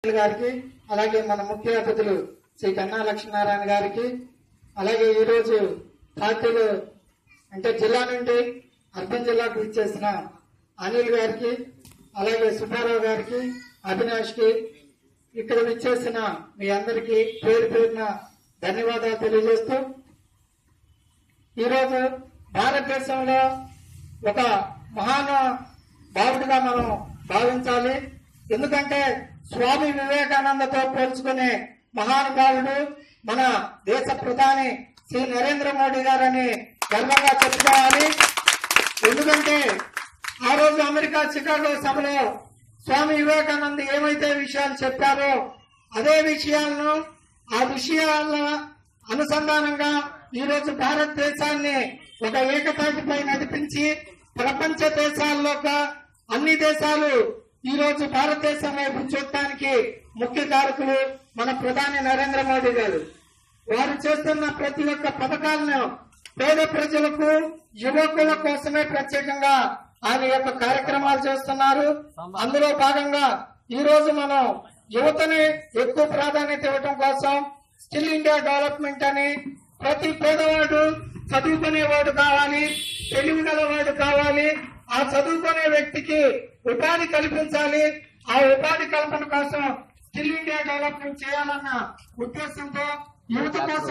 గారికి అలాగే మన ముఖ్య అతిథులు శ్రీ కన్నా లక్ష్మీనారాయణ గారికి అలాగే ఈ రోజు పార్టీలు అంటే జిల్లా నుండి అర్బన్ జిల్లాకు ఇచ్చేసిన అనిల్ గారికి అలాగే సుబ్బారావు గారికి అవినాష్ కి ఇక్కడ ఇచ్చేసిన మీ అందరికీ పేరు పేరున ధన్యవాదాలు తెలియజేస్తూ ఈరోజు భారతదేశంలో ఒక మహానుభావుడిగా మనం భావించాలి. ఎందుకంటే స్వామి వివేకానందతో పోల్చుకునే మహానుభావుడు మన దేశ ప్రధాని శ్రీ నరేంద్ర మోడీ గారని గర్వంగా చెప్పుకోవాలి. ఎందుకంటే ఆ రోజు అమెరికా చికాగో సభలో స్వామి వివేకానంద ఏమైతే విషయాలు చెప్పారో అదే విషయాలను ఆ విషయాల అనుసంధానంగా ఈ రోజు భారతదేశాన్ని ఒక ఏకతాటిపై నడిపించి ప్రపంచ దేశాల్లో అన్ని దేశాలు ఈ రోజు భారతదేశం వైపు చూడటానికి ముఖ్య కారకులు మన ప్రధాని నరేంద్ర మోడీ గారు. వారు చేస్తున్న ప్రతి ఒక్క పథకాలను పేద ప్రజలకు యువకుల కోసమే ప్రత్యేకంగా ఆయన యొక్క కార్యక్రమాలు చేస్తున్నారు. అందులో భాగంగా ఈ రోజు మనం యువతని ఎక్కువ ప్రాధాన్యత ఇవ్వడం కోసం స్కిల్ ఇండియా డెవలప్మెంట్ అని ప్రతి పేదవాడు చదువుకునేవాడు కావాలి, తెలివి గలవాడు కావాలి. ఆ చదువుకునే వ్యక్తికి ఉపాధి కల్పించాలి. ఆ ఉపాధి కల్పన కోసం స్కిల్ ఇండియా డెవలప్మెంట్ చేయాలన్న ఉద్దేశంతో యువత కోసం